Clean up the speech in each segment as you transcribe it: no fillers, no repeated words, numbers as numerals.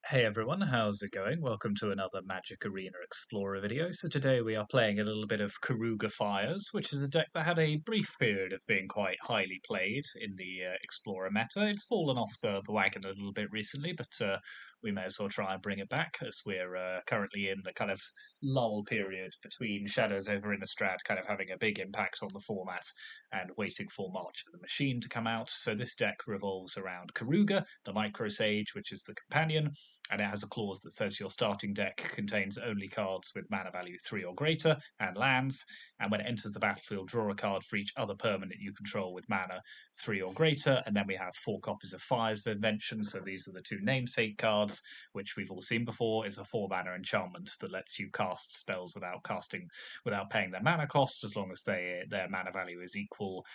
Hey everyone, how's it going? Welcome to another Magic Arena Explorer video. So today we are playing a little bit of Keruga Fires, which is a deck that had a brief period of being quite highly played in the Explorer meta. It's fallen off the wagon a little bit recently, but we may as well try and bring it back as we're currently in the kind of lull period between Shadows over Innistrad kind of having a big impact on the format and waiting for March for the Machine to come out. So this deck revolves around Keruga, the Micro Sage, which is the companion, and it has a clause that says your starting deck contains only cards with mana value 3 or greater and lands, and when it enters the battlefield, draw a card for each other permanent you control with mana 3 or greater, and then we have 4 copies of Fires of Invention, so these are the two namesake cards, which we've all seen before. Is a 4 mana enchantment that lets you cast spells without paying their mana cost, as long as their mana value is equal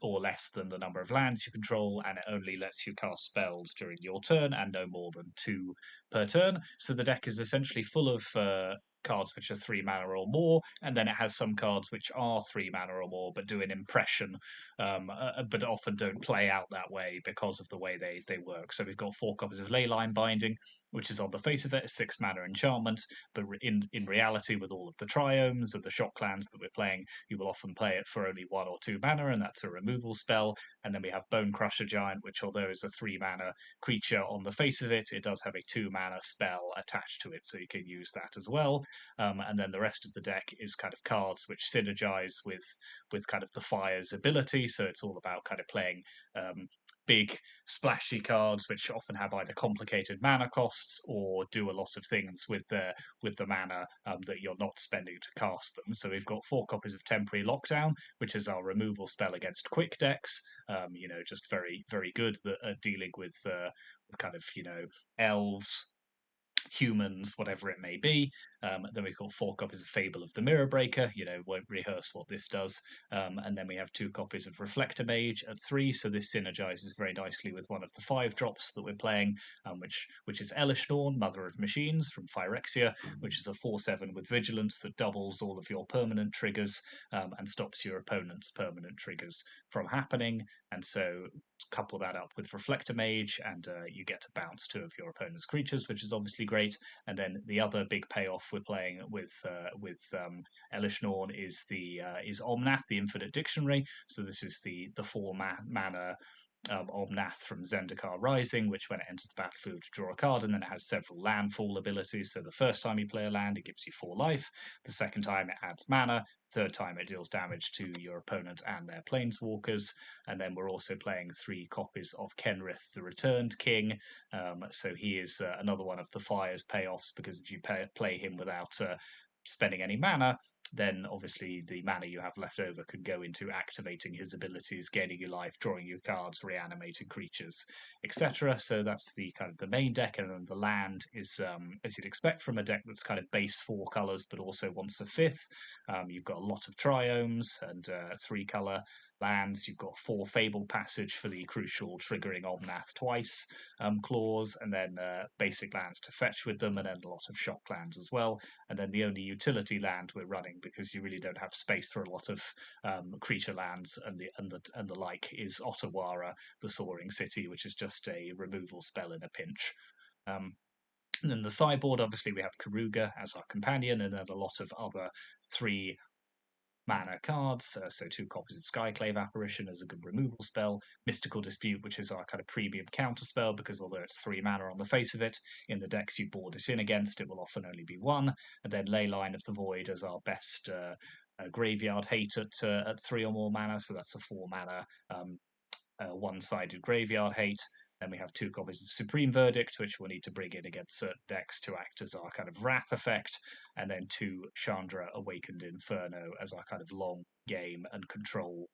or less than the number of lands you control, and it only lets you cast spells during your turn and no more than 2 per turn. So the deck is essentially full of cards which are 3 mana or more, and then it has some cards which are 3 mana or more but do an impression, but often don't play out that way because of the way they work. So we've got 4 copies of Leyline Binding, which is on the face of it a 6 mana enchantment, but in reality, with all of the triomes and the shock lands that we're playing, you will often play it for only 1 or 2 mana, and that's a removal spell. And then we have Bone Crusher Giant, which, although is a 3 mana creature on the face of it, it does have a 2 mana spell attached to it, so you can use that as well. And then the rest of the deck is kind of cards which synergize with kind of the Fire's ability. So it's all about kind of playing big splashy cards which often have either complicated mana costs or do a lot of things with the mana that you're not spending to cast them. So we've got 4 copies of Temporary Lockdown, which is our removal spell against quick decks. Just very very good that are dealing with kind of elves, humans, whatever it may be. Then we've got 4 copies of Fable of the Mirror Breaker. Won't rehearse what this does. And then we have 2 copies of Reflector Mage at 3. So this synergizes very nicely with one of the 5 drops that we're playing, which is Elishnorn, Mother of Machines from Phyrexia, which is a 4/7 with Vigilance that doubles all of your permanent triggers and stops your opponent's permanent triggers from happening. And so couple that up with Reflector Mage, and you get to bounce 2 of your opponent's creatures, which is obviously great. And then the other big payoff we're playing with Elishnorn is Omnath, the Infinite Dictionary. So this is the 4 mana Omnath from Zendikar Rising, which when it enters the battlefield, draw a card, and then it has several landfall abilities. So the first time you play a land, it gives you 4 life. The second time, it adds mana. Third time, it deals damage to your opponent and their planeswalkers. And then we're also playing 3 copies of Kenrith, the Returned King. So he is another one of the Fire's payoffs, because if you play him without spending any mana, then obviously the mana you have left over can go into activating his abilities, gaining you life, drawing you cards, reanimating creatures, etc. So that's the kind of the main deck, and then the land is, as you'd expect from a deck that's kind of base 4 colors, but also wants a 5th. You've got a lot of triomes and 3 color lands. You've got 4 Fable Passage for the crucial triggering Omnath twice clause, and then basic lands to fetch with them, and then a lot of shock lands as well. And then the only utility land we're running, because you really don't have space for a lot of creature lands and the like, is Ottawara, the Soaring City, which is just a removal spell in a pinch. And then the sideboard, obviously, we have Keruga as our companion, and then a lot of other 3 mana cards. So 2 copies of Skyclave Apparition as a good removal spell. Mystical Dispute, which is our kind of premium counter spell, because although it's 3 mana on the face of it, in the decks you board it in against, it will often only be 1. And then Leyline of the Void as our best graveyard hate at 3 or more mana. So that's a 4 mana one-sided graveyard hate. Then we have 2 copies of Supreme Verdict, which we'll need to bring in against certain decks to act as our kind of wrath effect, and then 2 Chandra Awakened Inferno as our kind of long game and control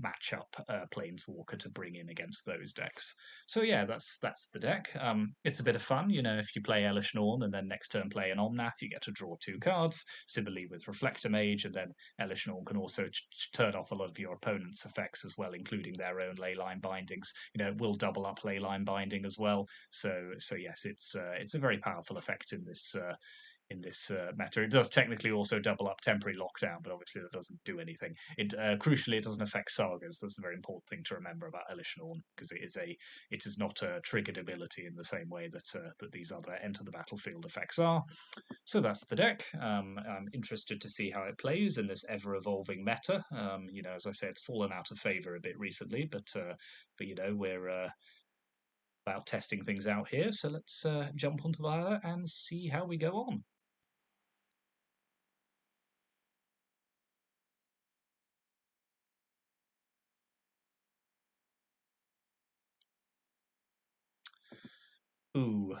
matchup planeswalker to bring in against those decks. So yeah, that's the deck. It's a bit of fun, if you play Elish Norn and then next turn play an Omnath, you get to draw 2 cards. Similarly with Reflector Mage, and then Elish Norn can also turn off a lot of your opponent's effects as well, including their own Leyline Bindings. It will double up Leyline Binding as well. So yes, it's a very powerful effect in in this meta. It does technically also double up temporary lockdown, but obviously that doesn't do anything. It crucially, it doesn't affect sagas. That's a very important thing to remember about Elish Norn, because it is not a triggered ability in the same way that these other enter the battlefield effects are. So that's the deck. I'm interested to see how it plays in this ever-evolving meta. As I say, it's fallen out of favor a bit recently, but we're about testing things out here. So let's jump onto the ladder and see how we go on. Ooh.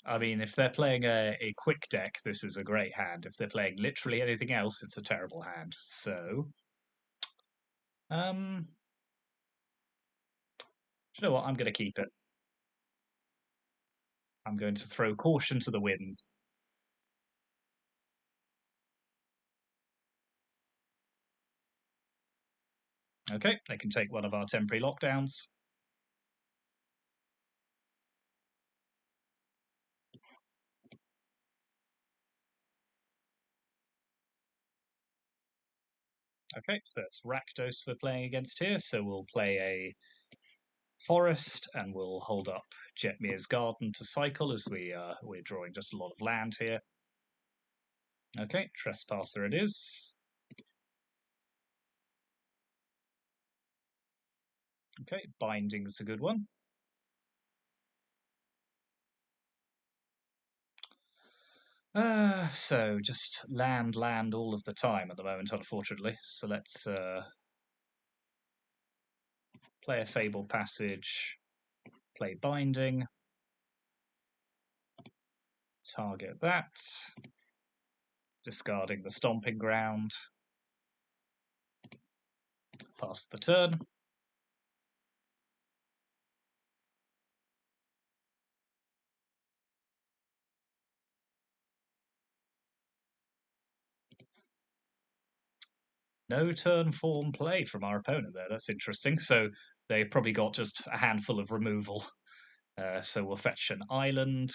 I mean, if they're playing a quick deck, this is a great hand. If they're playing literally anything else, it's a terrible hand. So, you know what? I'm going to keep it. I'm going to throw caution to the winds. Okay, they can take one of our temporary lockdowns. Okay, so it's Rakdos we're playing against here. So we'll play a forest and we'll hold up Jetmir's Garden to cycle as we're drawing just a lot of land here. Okay, Trespasser it is. Okay, Binding's a good one. So just land all of the time at the moment, unfortunately. So let's play a Fable Passage, play Binding, target that, discarding the Stomping Ground, pass the turn. No turn form play from our opponent there. That's interesting. So they probably got just a handful of removal. So we'll fetch an island.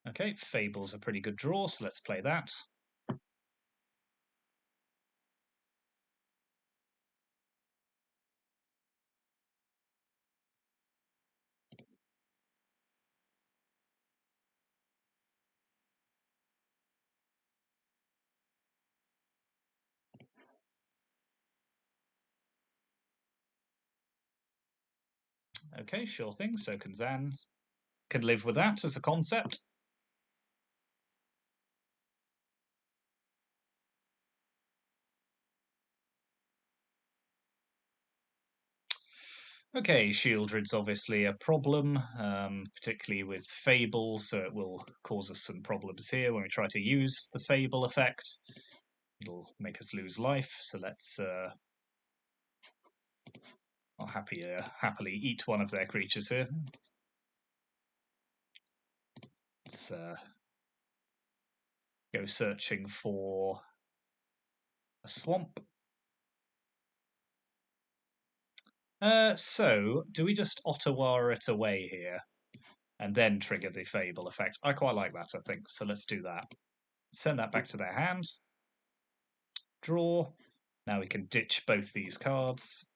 Okay, Fable's a pretty good draw, so let's play that. Okay, sure thing. So Kanzan can live with that as a concept. Okay, Shieldred's obviously a problem, particularly with Fable, so it will cause us some problems here when we try to use the Fable effect. It'll make us lose life, so let's I'll happily eat one of their creatures here. Let's go searching for a swamp. So, do we just Ottawa it away here and then trigger the Fable effect? I quite like that, I think, so let's do that. Send that back to their hand. Draw. Now we can ditch both these cards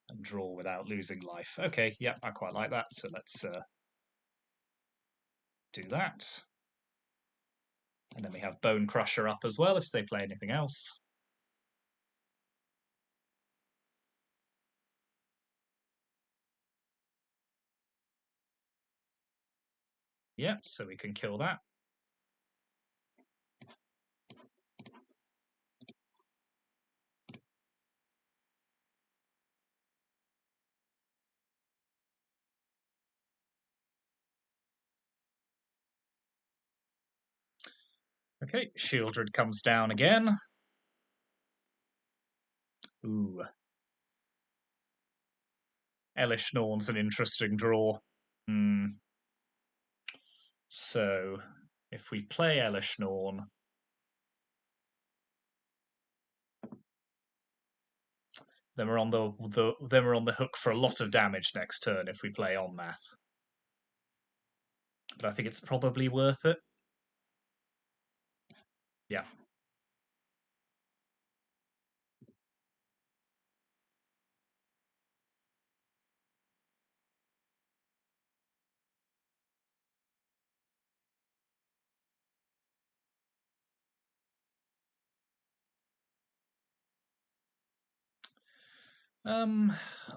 and draw without losing life. Okay, yeah, I quite like that, so let's do that. And then we have Bone Crusher up as well if they play anything else. Yep, so we can kill that. Okay, Shieldred comes down again. Ooh. Elish Norn's an interesting draw. So, if we play Elish Norn, Then we're on then we're on the hook for a lot of damage next turn if we play on math. But I think it's probably worth it. Yeah.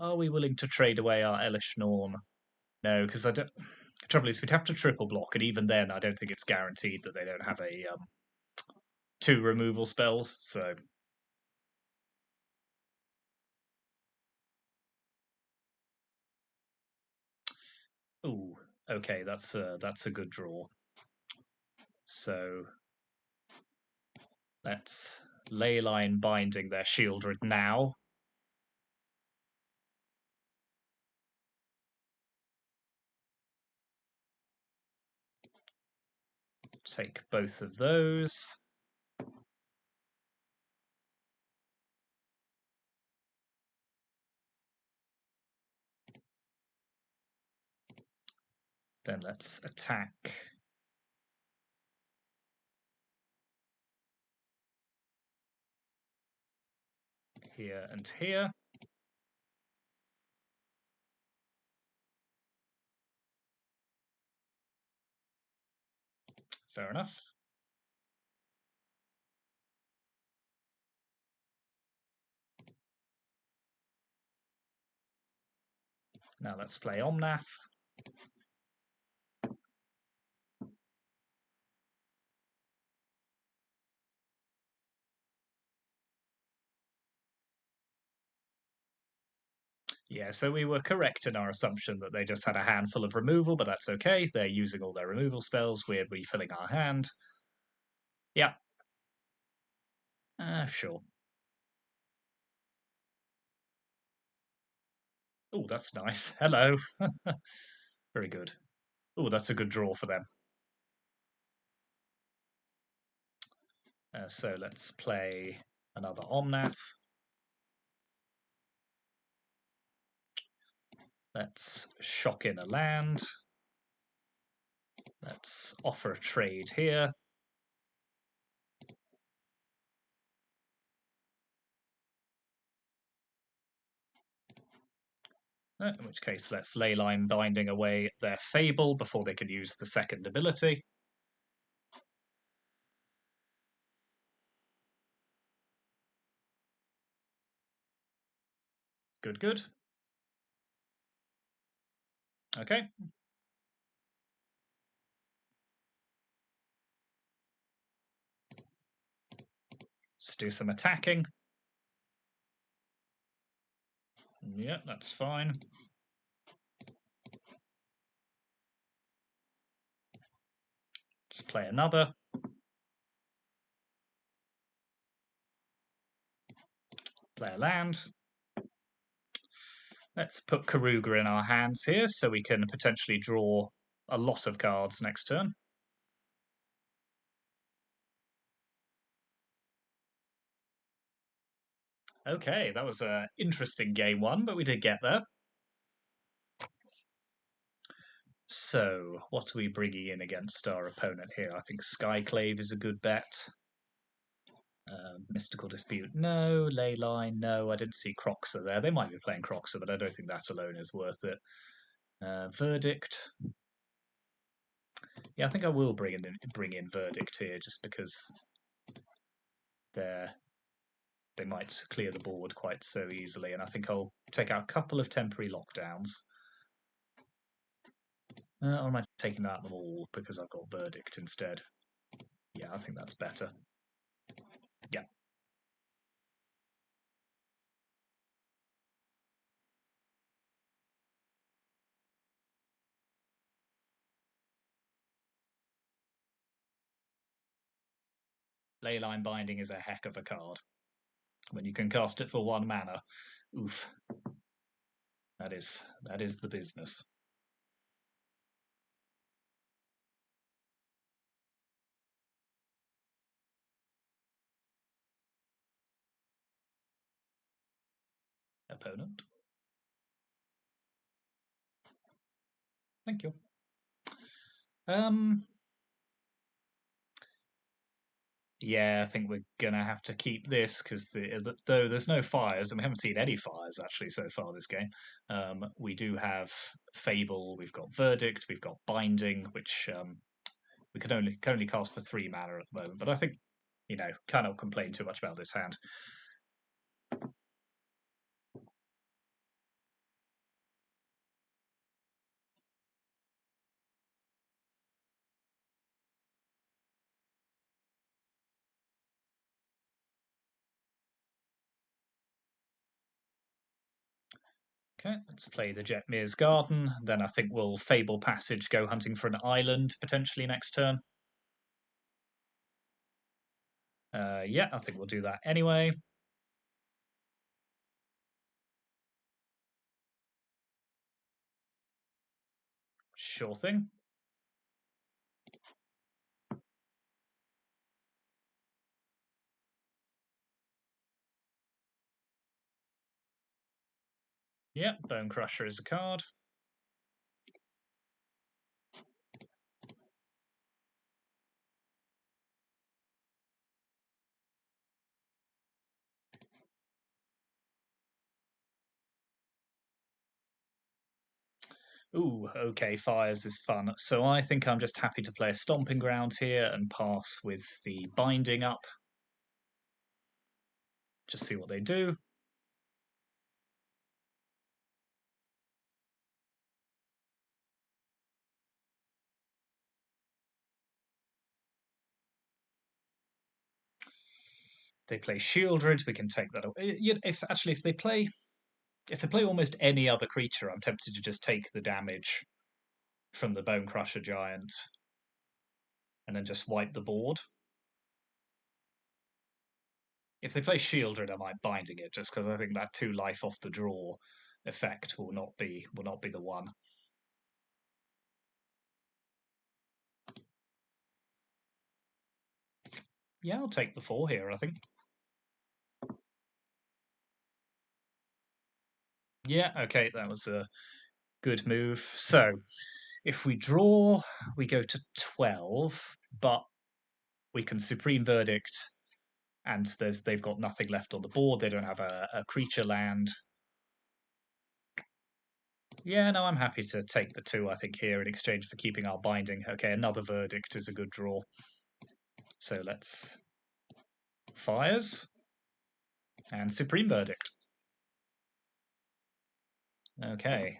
Are we willing to trade away our Elish Norn? No, because I don't. The trouble is, we'd have to triple block, and even then, I don't think it's guaranteed that they don't have a 2 removal spells. So, ooh, okay, that's a good draw. So let's Leyline Binding their Shieldred now. Take both of those. Then let's attack here and here. Fair enough. Now let's play Omnath. Yeah, so we were correct in our assumption that they just had a handful of removal, but that's okay. They're using all their removal spells. We're refilling our hand. Yeah. Sure. Oh, that's nice. Hello. Very good. Oh, that's a good draw for them. So let's play another Omnath. Let's shock in a land. Let's offer a trade here. In which case, let's Leyline Binding away their Fable before they can use the second ability. Good, good. Okay. Let's do some attacking. Yeah, that's fine. Let's play another. Play a land. Let's put Keruga in our hands here so we can potentially draw a lot of cards next turn. Okay, that was an interesting game one, but we did get there. So, what are we bringing in against our opponent here? I think Skyclave is a good bet. Mystical Dispute, no. Leyline, no. I didn't see Croxer there. They might be playing Croxer, but I don't think that alone is worth it. Verdict. Yeah, I think I will bring in Verdict here, just because they might clear the board quite so easily, and I think I'll take out a couple of temporary lockdowns. Or am I taking out them all because I've got Verdict instead? Yeah, I think that's better. Yeah. Leyline Binding is a heck of a card. When you can cast it for 1 mana, oof. That is the business. opponent. Thank you. Yeah, I think we're gonna have to keep this because though there's no fires, and we haven't seen any fires actually so far this game. We do have Fable, we've got Verdict, we've got Binding, which we can only cast for 3 mana at the moment. But I think cannot complain too much about this hand. Okay, let's play the Jetmir's Garden. Then I think we'll Fable Passage, go hunting for an island potentially next turn. Yeah, I think we'll do that anyway. Sure thing. Yeah, Bone Crusher is a card. Ooh, okay, Fires is fun. So I think I'm just happy to play a Stomping Ground here and pass with the Binding up. Just see what they do. If they play Shieldred, we can take that away. If they play almost any other creature, I'm tempted to just take the damage from the Bone Crusher Giant and then just wipe the board. If they play Shieldred, I might Binding it just because I think that 2 life off the draw effect will not be the one. Yeah, I'll take the 4 here, I think. Yeah, okay, that was a good move. So, if we draw, we go to 12, but we can Supreme Verdict, and they've got nothing left on the board. They don't have a creature land. Yeah, no, I'm happy to take the 2, I think, here in exchange for keeping our Binding. Okay, another Verdict is a good draw. So let's Fires and Supreme Verdict. Okay,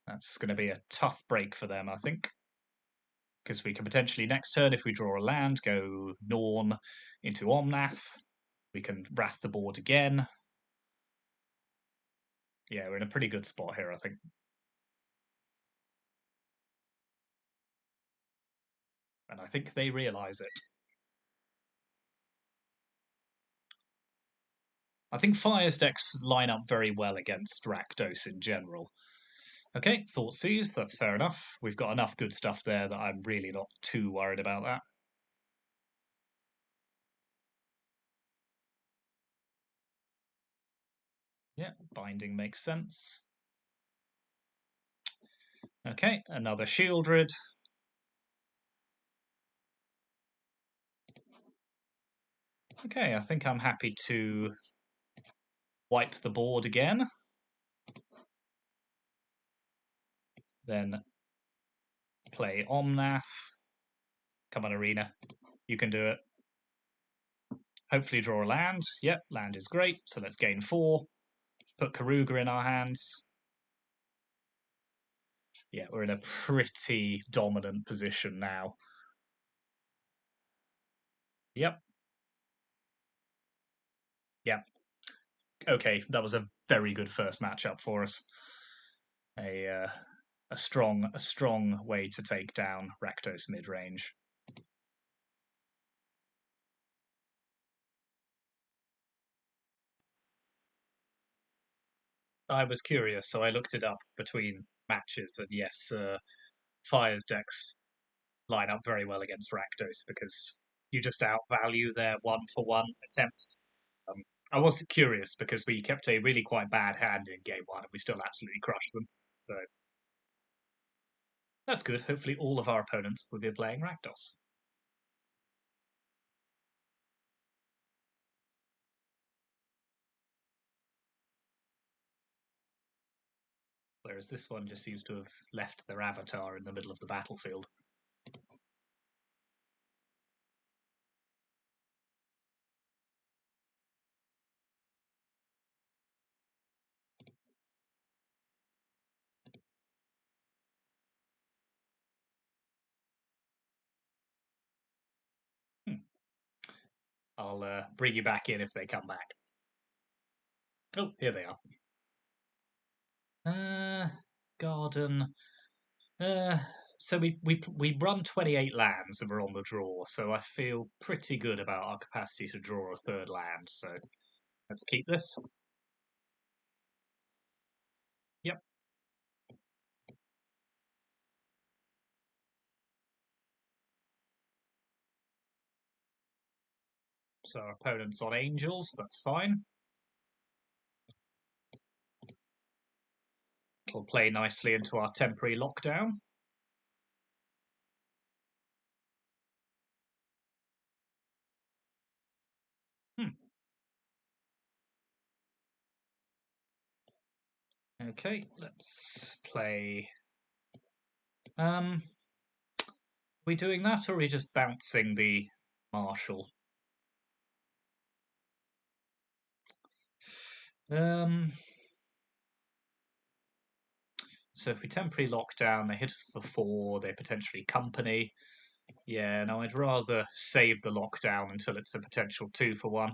that's going to be a tough break for them, I think. Because we can potentially, next turn, if we draw a land, go Norn into Omnath. We can Wrath the board again. Yeah, we're in a pretty good spot here, I think. And I think they realise it. I think Fire's decks line up very well against Rakdos in general. Okay, Thoughtseize, that's fair enough. We've got enough good stuff there that I'm really not too worried about that. Yeah, Binding makes sense. Okay, another Shieldred. Okay, I think I'm happy to wipe the board again. Then play Omnath. Come on, Arena. You can do it. Hopefully draw a land. Yep, land is great. So let's gain 4. Put Keruga in our hands. Yeah, we're in a pretty dominant position now. Yep. Yep. Okay, that was a very good first matchup for us. A strong way to take down Rakdos Midrange. I was curious, so I looked it up between matches, and yes, Fire's decks line up very well against Rakdos because you just outvalue their 1-for-1 attempts. I was curious because we kept a really quite bad hand in game one and we still absolutely crushed them. So that's good. Hopefully all of our opponents will be playing Rakdos. Whereas this one just seems to have left their avatar in the middle of the battlefield. Hmm. I'll bring you back in if they come back. Oh, here they are. Garden. Uh, so we run 28 lands and we're on the draw, so I feel pretty good about our capacity to draw a third land. So let's keep this. Yep. So our opponent's on Angels. That's fine. It'll play nicely into our temporary lockdown. Hmm. Okay, let's play. Are we doing that, or are we just bouncing the Marshal? Um, so if we temporary lock down, they hit us for 4, they potentially company. Yeah, no, I'd rather save the lockdown until it's a potential 2 for 1.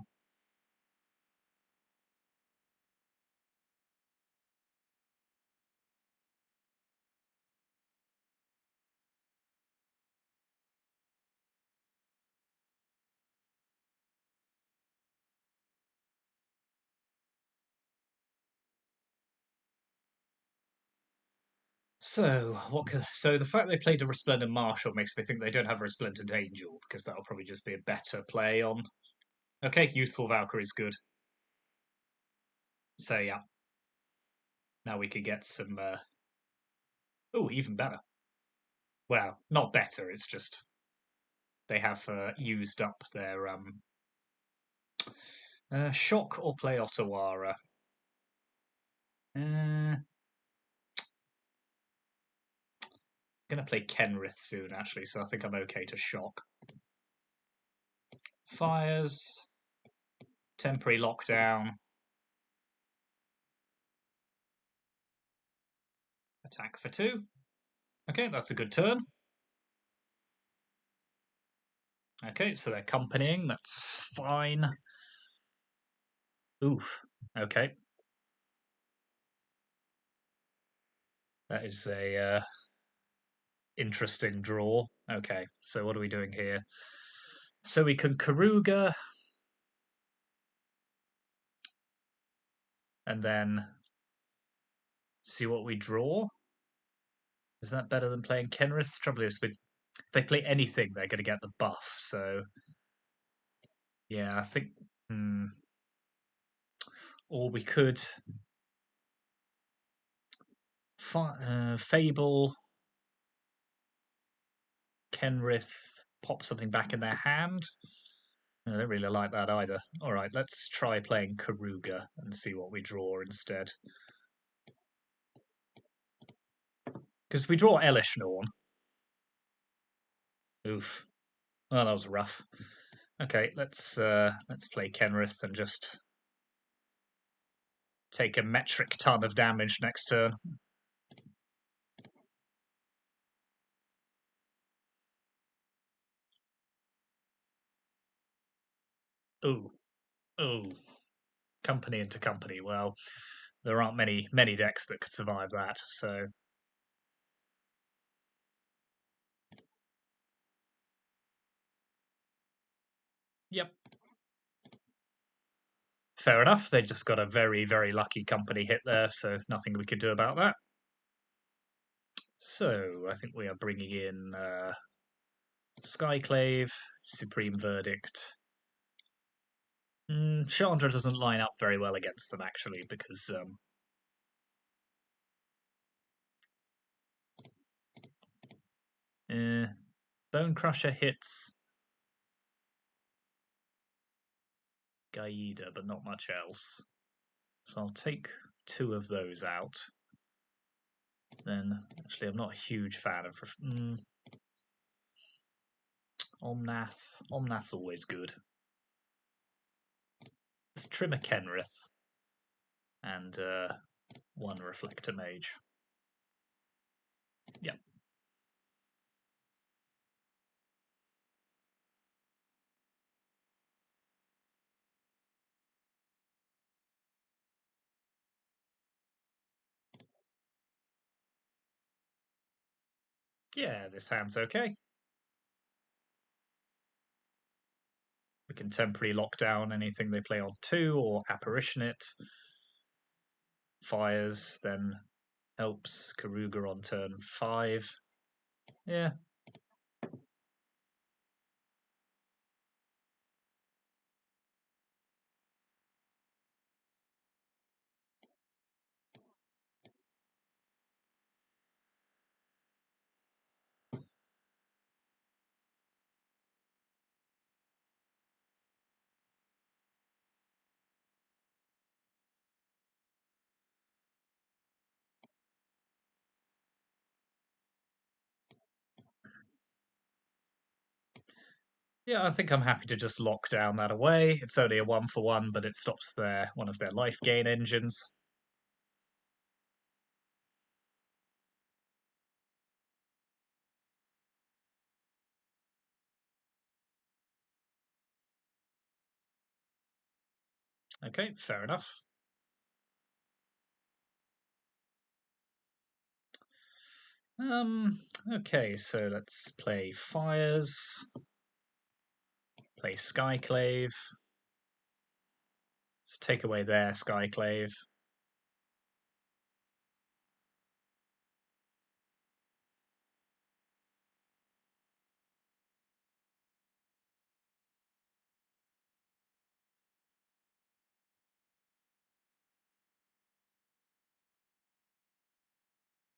So so the fact they played a Resplendent Marshal makes me think they don't have a Resplendent Angel, because that'll probably just be a better play on. Okay, Youthful Valkyrie's good. So yeah, now we could get some. Oh, even better. Well, not better. It's just they have used up their shock or play Ottawara. Gonna play Kenrith soon, actually, so I think I'm okay to shock. Fires, temporary lockdown, attack for 2. Okay, that's a good turn. Okay, so they're accompanying. That's fine. Oof. Okay. That is a interesting draw. Okay, so what are we doing here? So we can Keruga and then see what we draw. Is that better than playing Kenrith? The trouble is, with if they play anything, they're going to get the buff. So yeah, I think. Or we could Fable, Kenrith, pop something back in their hand. I don't really like that either. All right, let's try playing Keruga and see what we draw instead. Because we draw Elishnorn. Oof. Well, that was rough. Okay, let's play Kenrith and just take a metric ton of damage next turn. Ooh, ooh, company into company. Well, there aren't many decks that could survive that. So, yep, fair enough. They just got a very lucky company hit there, so nothing we could do about that. So I think we are bringing in Skyclave, Supreme Verdict. Chandra doesn't line up very well against them, actually, because Bone Crusher hits Gaida, but not much else. So I'll take 2 of those out. Then, actually, I'm not a huge fan of Omnath. Omnath's always good. Let's trim a Kenrith and 1 Reflector Mage. Yep. Yeah, this hand's okay. We can temporarily lock down anything they play on 2 or apparition it. Fires, then helps Keruga on turn 5. Yeah. Yeah, I think I'm happy to just lock down that away. It's only a 1-for-1, but it stops one of their life gain engines. Okay, fair enough. Okay, so let's play Fires, play Skyclave. Let's take away their Skyclave.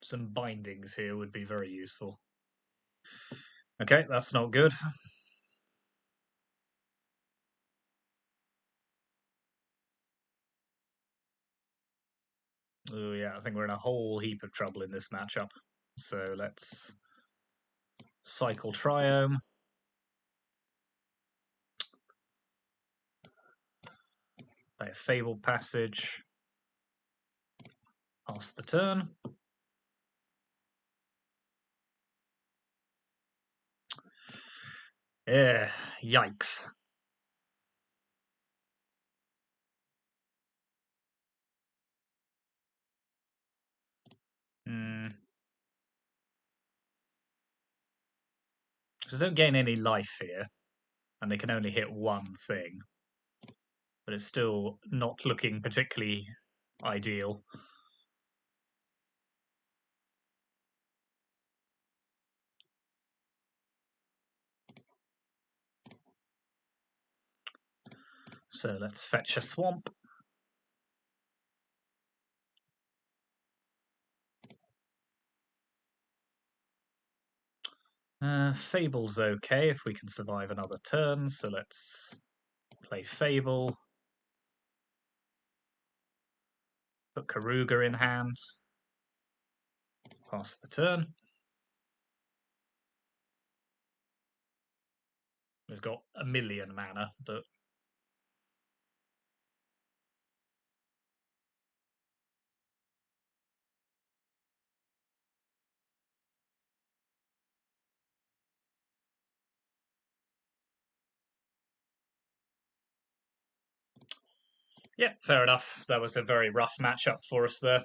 Some bindings here would be very useful. Okay, that's not good. Oh yeah, I think we're in a whole heap of trouble in this matchup. So let's cycle Triome. Play a Fabled Passage. Pass the turn. Yeah, yikes. So they don't gain any life here, and they can only hit 1 thing. But it's still not looking particularly ideal. So let's fetch a swamp. Fable's okay if we can survive another turn, so let's play Fable. Put Keruga in hand. Pass the turn. We've got 1,000,000 mana, but yeah, fair enough. That was a very rough matchup for us there.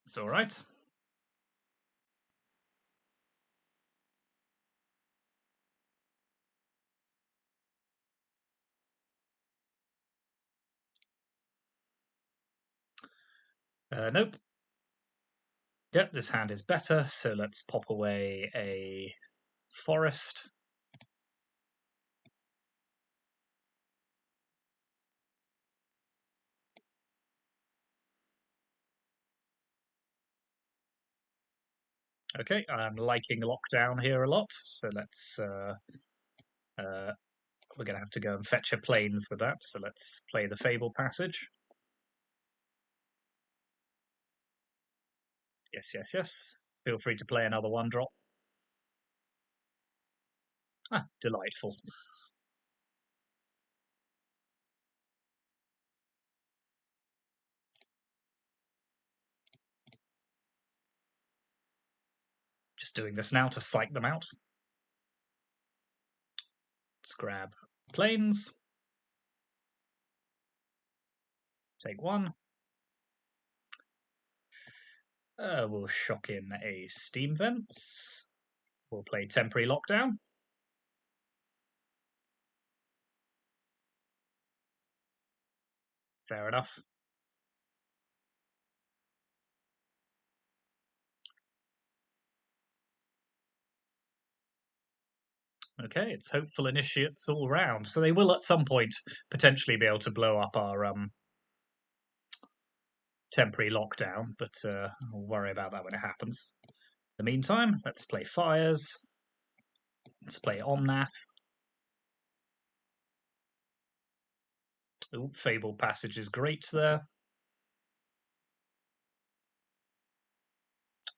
It's all right. Nope. Yep, this hand is better, so let's pop away a forest. Okay, I'm liking lockdown here a lot, so let's we're going to have to go and fetch a planes with that, so let's play the Fable Passage. Yes, yes, yes. Feel free to play another 1-drop. Ah, delightful. Just doing this now to psych them out. Let's grab planes. Take one. We'll shock in a Steam Vents. We'll play Temporary Lockdown. Fair enough. Okay, it's hopeful initiates all round. So they will at some point potentially be able to blow up our temporary lockdown, but I'll worry about that when it happens. In the meantime, let's play Fires. Let's play Omnath. Ooh, Fable Passage is great there.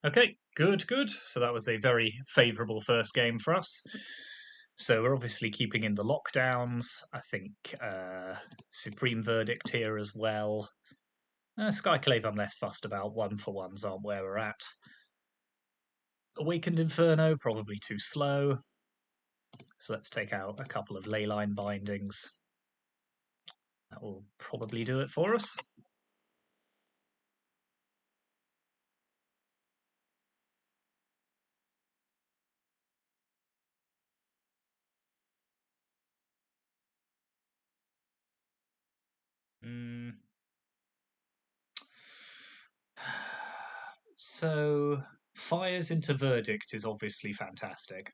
Okay, good, good. So that was a very favourable first game for us. So we're obviously keeping in the lockdowns. I think Supreme Verdict here as well. Skyclave I'm less fussed about. 1-for-1s aren't where we're at. Awakened Inferno, probably too slow. So let's take out a couple of leyline bindings. That will probably do it for us. Mm. So, Fires into Verdict is obviously fantastic.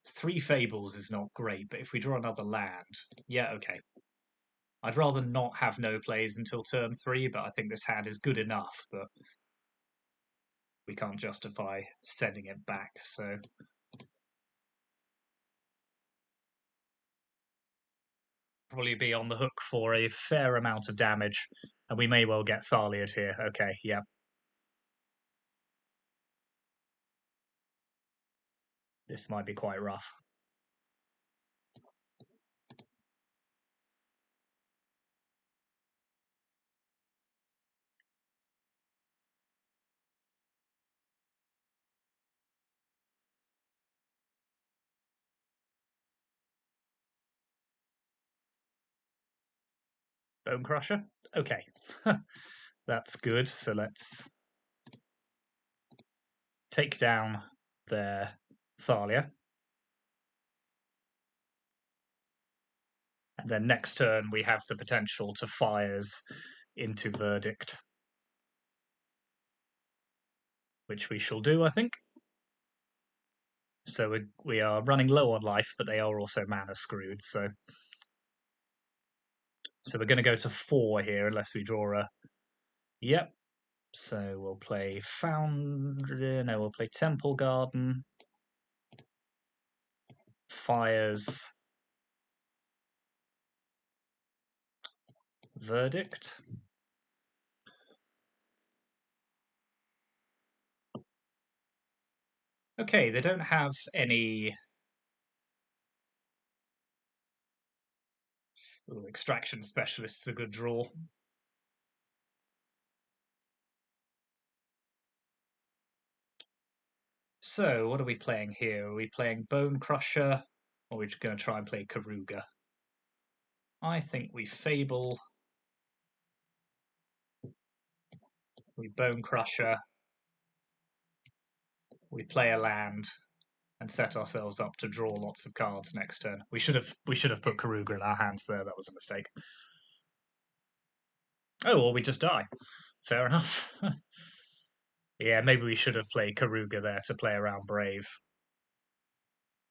3 Fables is not great, but if we draw another land, yeah, okay. I'd rather not have no plays until turn 3, but I think this hand is good enough that we can't justify sending it back, so... Probably be on the hook for a fair amount of damage, and we may well get Thaliaed here. Okay, yeah. This might be quite rough. Bone Crusher? Okay. That's good, so let's take down their Thalia. And then next turn we have the potential to Fires into Verdict. Which we shall do, I think. So we are running low on life, but they are also mana screwed, so... So we're going to go to 4 here, unless we draw a... Yep. So we'll play Foundry... No, we'll play Temple Garden. Fires... Verdict. Okay, they don't have any... Ooh, Extraction Specialist is a good draw. So, what are we playing here? Are we playing Bone Crusher, or are we going to try and play Keruga? I think we Fable. We Bone Crusher. We play a land and set ourselves up to draw lots of cards next turn. We should have put Keruga in our hands there. That was a mistake. Oh, or we just die. Fair enough. Yeah, maybe we should have played Keruga there to play around Brave.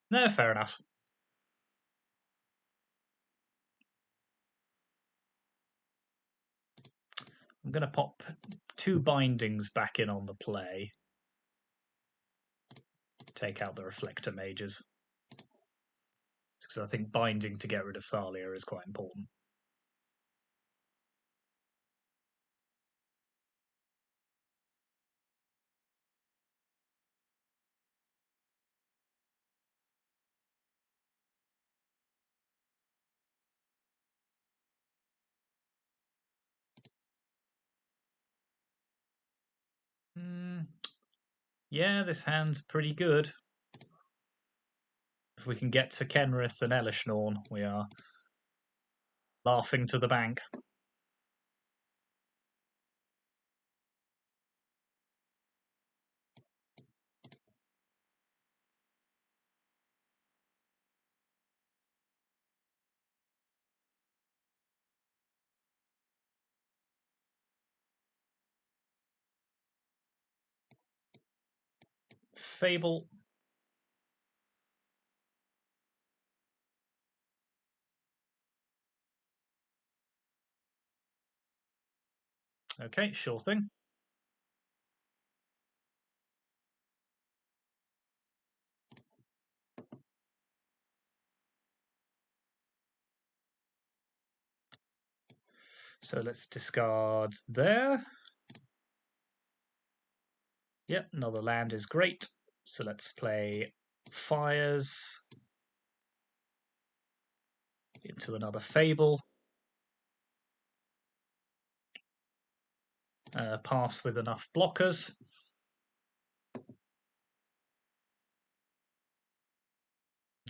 No, fair enough. I'm going to pop 2 bindings back in on the play. take out the Reflector Mages. Because I think binding to get rid of Thalia is quite important. Yeah, this hand's pretty good. If we can get to Kenrith and Elishnorn, we are laughing to the bank. Fable. Okay, sure thing. So let's discard there. Yep, another land is great. So let's play Fires into another Fable. Pass with enough blockers.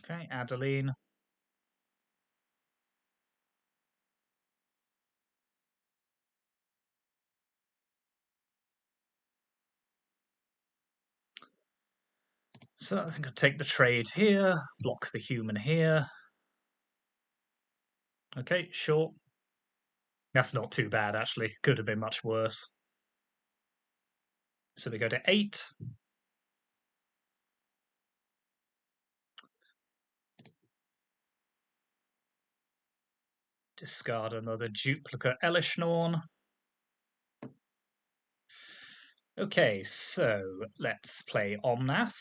Okay, Adeline. So I think I'll take the trade here, block the human here. Okay, sure. That's not too bad, actually. Could have been much worse. So we go to 8. Discard another duplicate Elishnorn. Okay, so let's play Omnath.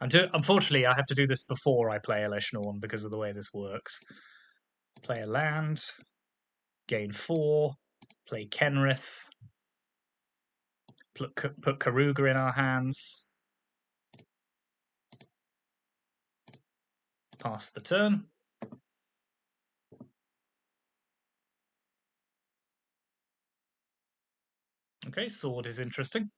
Unfortunately, I have to do this before I play Elishnorn because of the way this works. Play a land, gain 4, play Kenrith, put Keruga in our hands, pass the turn. Okay, sword is interesting.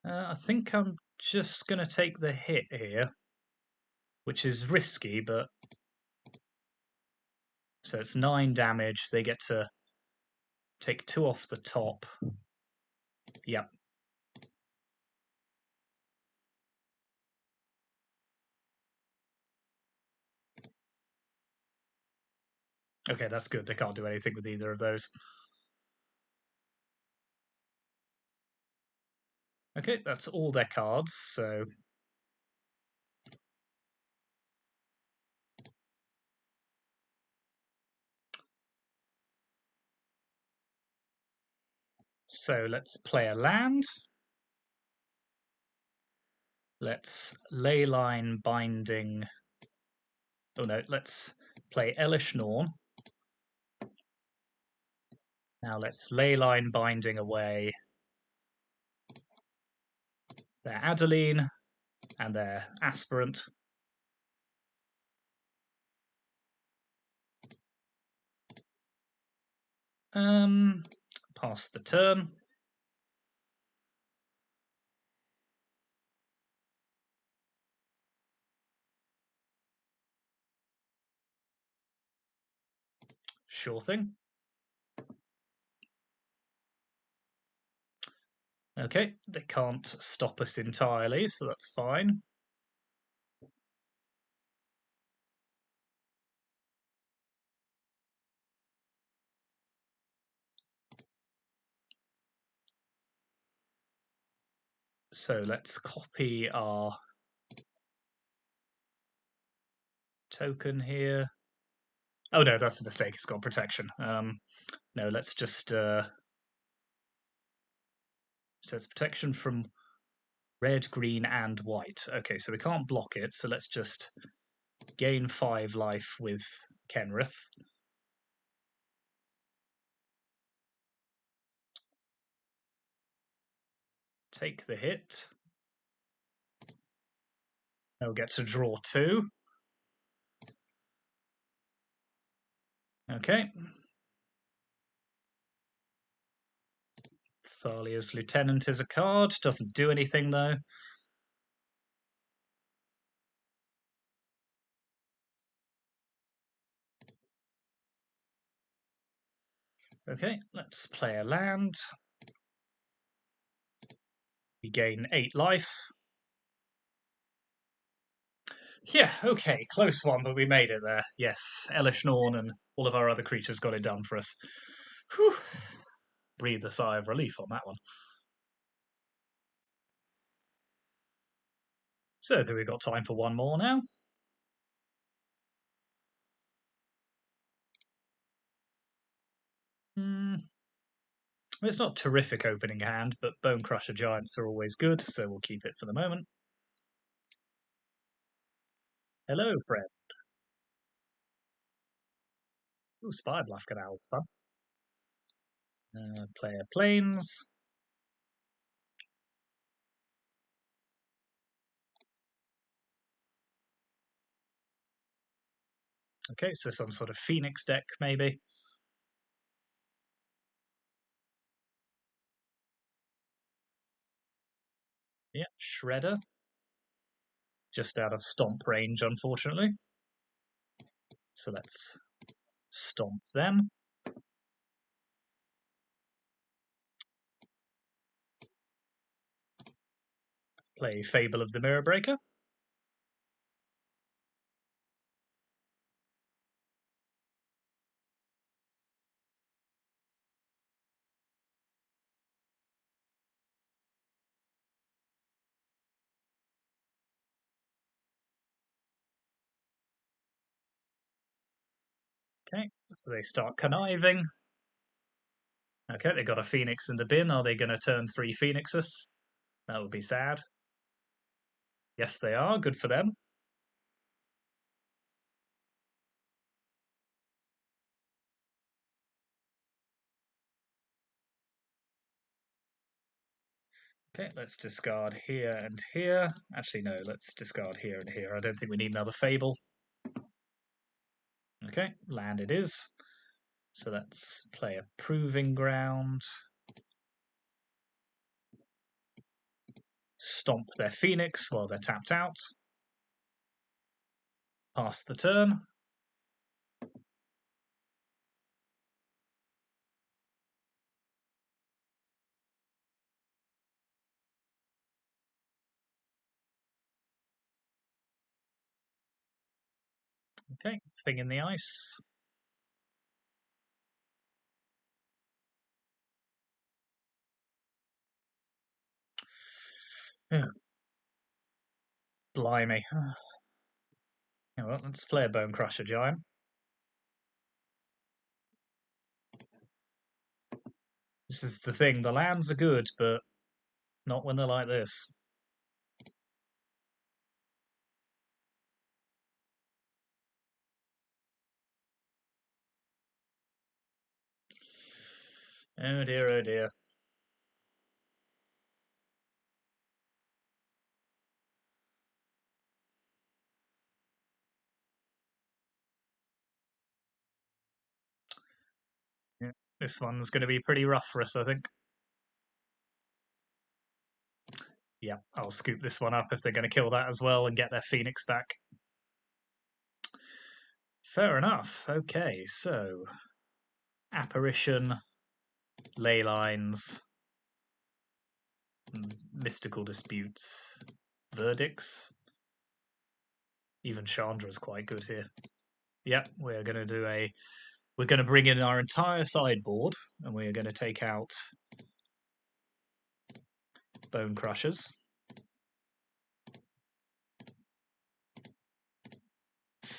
I think I'm just going to take the hit here, which is risky, but... So it's 9 damage. They get to take 2 off the top. Yep. Okay, that's good. They can't do anything with either of those. Okay, that's all their cards, so... So let's play a land. Let's Leyline Binding... Oh no, let's play Elishnorn. Now let's Leyline Binding away their Adeline and their Aspirant. Pass the turn. Sure thing. Okay, they can't stop us entirely, so that's fine. So let's copy our token here. Oh no, that's a mistake. It's got protection. No, let's just so it's protection from red, green, and white. Okay, so we can't block it. So let's just gain 5 life with Kenrith. Take the hit. They'll get to draw 2. Okay. Thalia's Lieutenant is a card. Doesn't do anything, though. Okay, let's play a land. We gain 8 life. Yeah, okay, close one, but we made it there. Yes, Elish Norn and all of our other creatures got it done for us. Whew. Breathe a sigh of relief on that one. So I think we've got time for one more now. It's not terrific opening hand, but Bone Crusher Giants are always good, so we'll keep it for the moment. Hello, friend. Ooh, Spire Bluff Canal's fun. Player Plains. Okay, so some sort of Phoenix deck, maybe. Yeah, Shredder. Just out of stomp range, unfortunately. So let's stomp them. Play Fable of the Mirror Breaker. Okay, so they start conniving. Okay, they got a Phoenix in the bin. Are they going to turn 3 Phoenixes? That would be sad. Yes, they are. Good for them. Okay, let's discard here and here. Actually, no, let's discard here and here. I don't think we need another Fable. Okay, land it is. So let's play a Proving Ground. Stomp their Phoenix while they're tapped out. Pass the turn. Okay, thing in the ice. Yeah. Blimey. Yeah, well, let's play a Bone Crusher Giant. This is the thing. The lands are good, but not when they're like this. Oh dear, oh dear. Yeah, this one's going to be pretty rough for us, I think. Yeah, I'll scoop this one up if they're going to kill that as well and get their Phoenix back. Fair enough. Okay, so Apparition, Ley Lines, Mystical Disputes, Verdicts. Even Chandra's quite good here. Yeah, we're going to do a... We're going to bring in our entire sideboard, and we're going to take out Bone Crushers.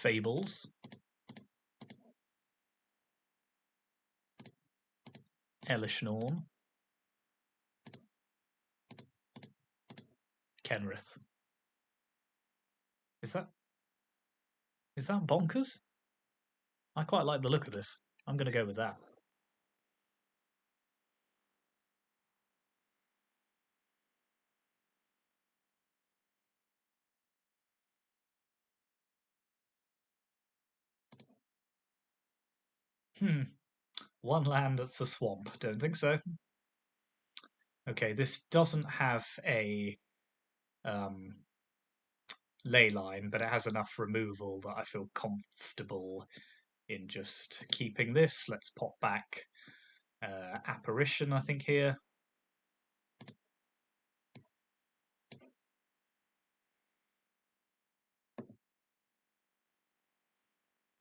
Fables, Elishnorn, Kenrith. Is that bonkers? I quite like the look of this. I'm going to go with that. One land that's a swamp. Don't think so. Okay, this doesn't have a ley line, but it has enough removal that I feel comfortable in just keeping this. Let's pop back Apparition, I think, here.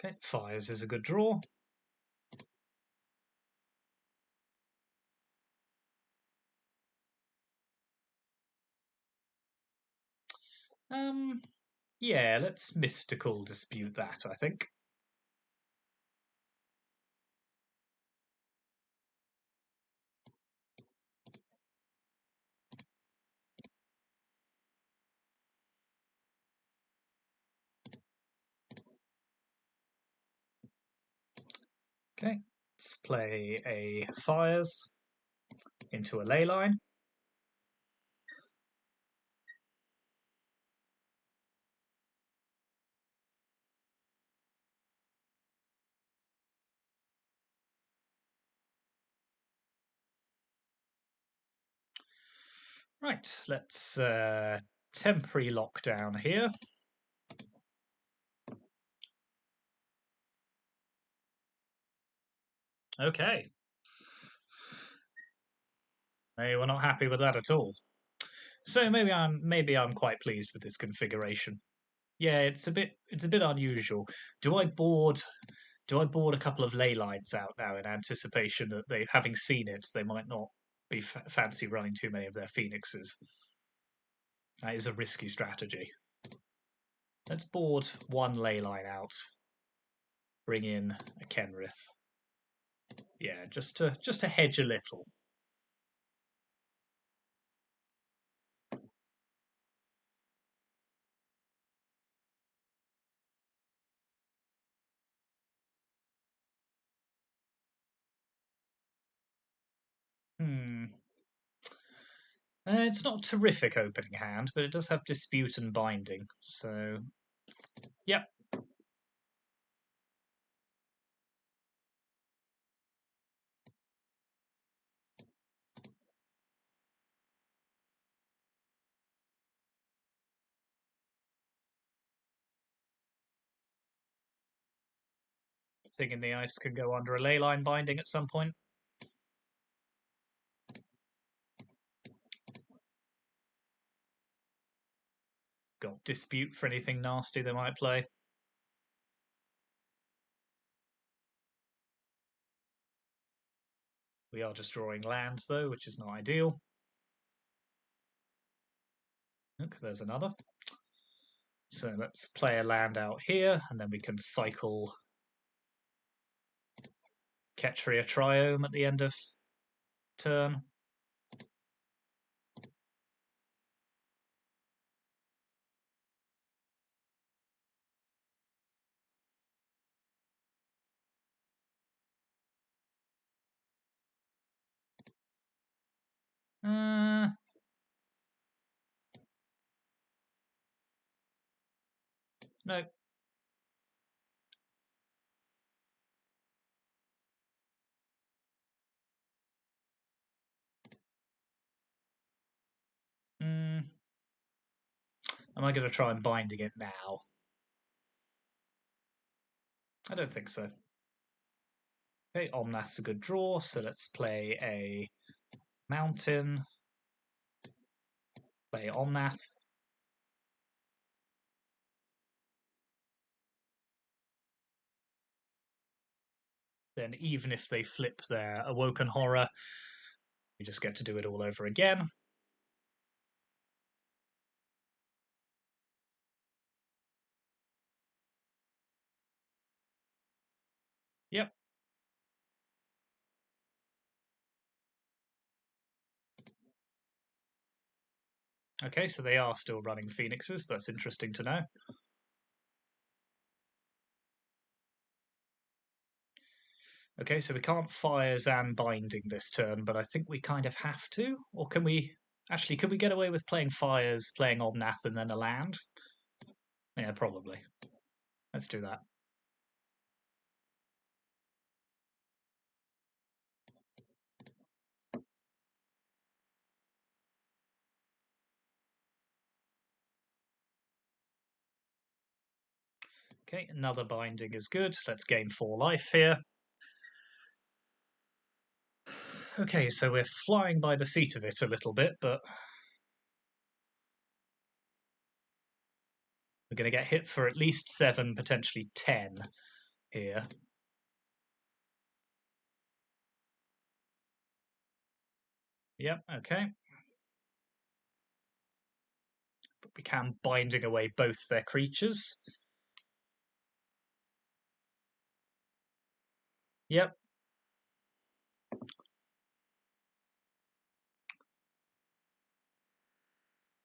Okay, Fires is a good draw. Yeah, let's Mystical Dispute that, I think. Okay, let's play a Fires into a ley line. Right, let's temporary lockdown here. Okay. Hey, we're not happy with that at all. So maybe I'm quite pleased with this configuration. Yeah, it's a bit unusual. Do I board a couple of ley lines out now in anticipation that they, having seen it, they might not be fancy running too many of their phoenixes? That is a risky strategy. Let's board one ley line out. Bring in a Kenrith. Yeah, just to hedge a little. Hmm. It's not a terrific opening hand, but it does have Dispute and Binding. So, yep. Thing in the Ice can go under a Leyline Binding at some point. Got Dispute for anything nasty they might play. We are just drawing lands, though, which is not ideal. Look, there's another. So let's play a land out here, and then we can cycle Ketria Triome at the end of turn. No. Am I going to try and binding it now? I don't think so. Okay, Omnath's a good draw, so let's play a Mountain. Play Omnath. Then even if they flip their Awoken Horror, we just get to do it all over again. Yep. Okay, so they are still running Phoenixes. That's interesting to know. Okay, so we can't fires and binding this turn, but I think we kind of have to. Or can we... Actually, could we get away with playing fires, playing Omnath, and then a land? Yeah, probably. Let's do that. Okay, another binding is good. Let's gain 4 life here. Okay, so we're flying by the seat of it a little bit, but we're going to get hit for at least 7, potentially 10 here. Yep, okay. But we can binding away both their creatures. Yep.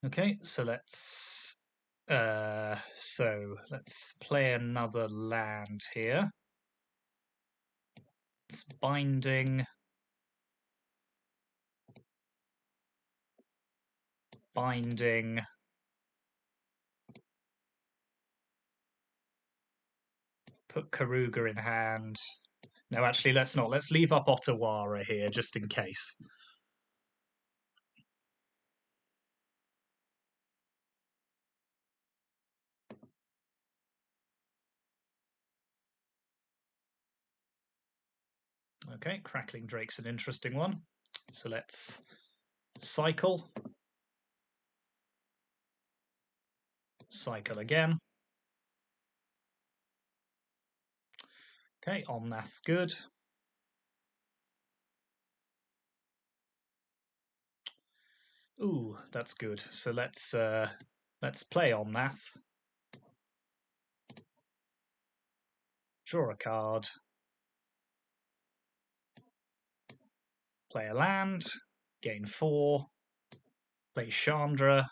Okay, so let's play another land here. It's binding, binding. Put Keruga in hand. No, actually, let's not. Let's leave up Otawara here just in case. Okay, Crackling Drake's an interesting one. So let's cycle. Cycle again. Okay, Omnath's good. Ooh, that's good. So let's play Omnath. Draw a card. Play a land. Gain 4. Play Chandra.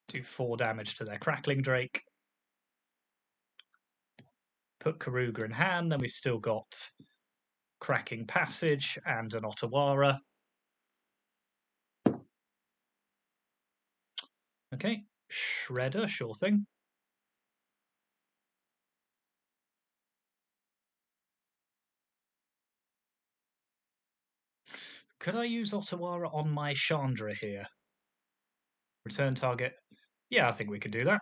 Do 4 damage to their Crackling Drake. Put Keruga in hand. Then we've still got Cracking Passage and an Otawara. Okay, Shredder, sure thing. Could I use Otawara on my Chandra here? Return target. Yeah, I think we could do that.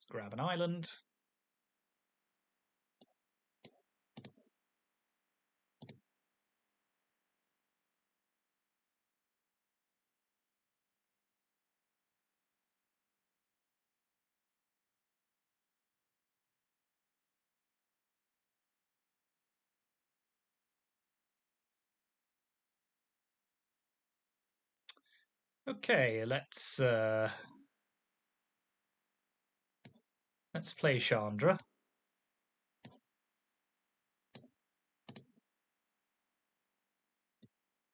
Grab an island. Okay, let's play Chandra.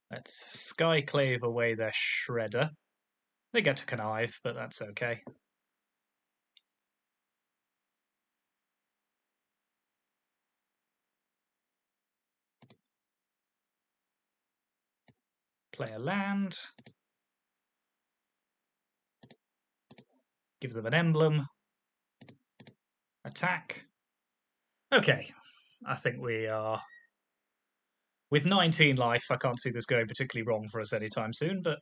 Let's Skyclave away their Shredder. They get to connive, but that's okay. Play a land. Give them an emblem. Attack. Okay, I think we are... With 19 life, I can't see this going particularly wrong for us anytime soon, but...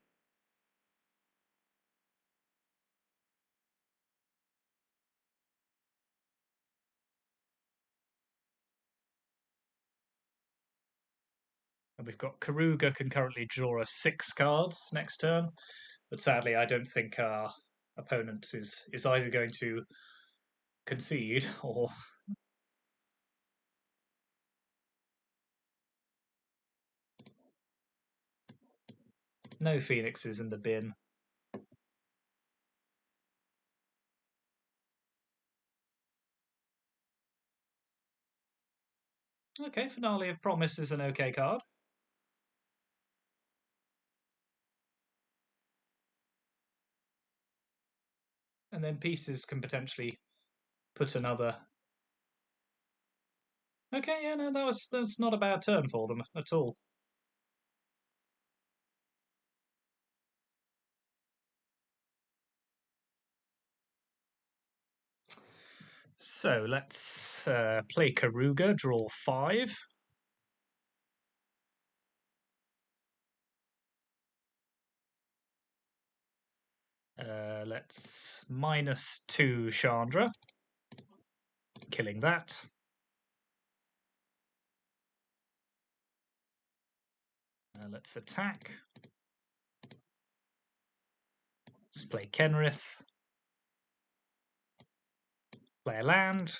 And we've got Keruga can currently draw us 6 cards next turn, but sadly I don't think our opponent is either going to concede or... No phoenixes in the bin. Okay, Finale of Promise is an okay card. And then pieces can potentially put another. Okay, yeah, no, that's not a bad turn for them at all. So let's play Keruga, draw 5. Let's -2 Chandra, killing that. Let's attack. Let's play Kenrith. Play a land.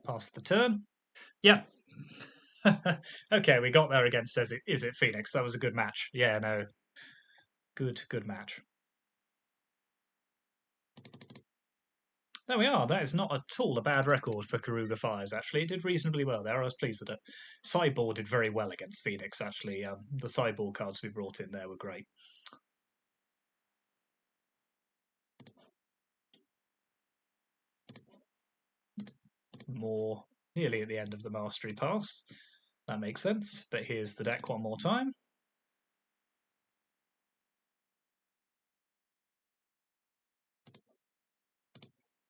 Pass the turn. Yep. Okay, we got there against Izzet Phoenix. That was a good match. Yeah, no. Good match. There we are. That is not at all a bad record for Keruga Fires, actually. It did reasonably well there. I was pleased with it. Sideboard did very well against Phoenix, actually. The sideboard cards we brought in there were great. More nearly at the end of the Mastery Pass. That makes sense. But here's the deck one more time.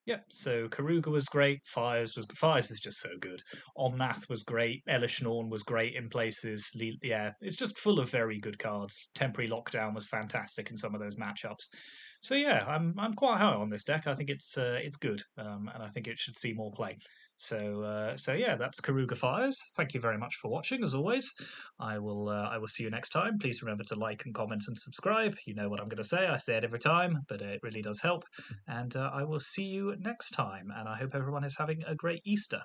Yep, so Keruga was great. Fires is just so good. Omnath was great. Elishnorn was great in places. Yeah, it's just full of very good cards. Temporary Lockdown was fantastic in some of those matchups. So yeah, I'm quite high on this deck. I think it's good, and I think it should see more play. So yeah, that's Keruga Fires. Thank you very much for watching. As always, I will see you next time. Please remember to like and comment and subscribe. You know what I'm going to say. I say it every time, but it really does help. And I will see you next time. And I hope everyone is having a great Easter.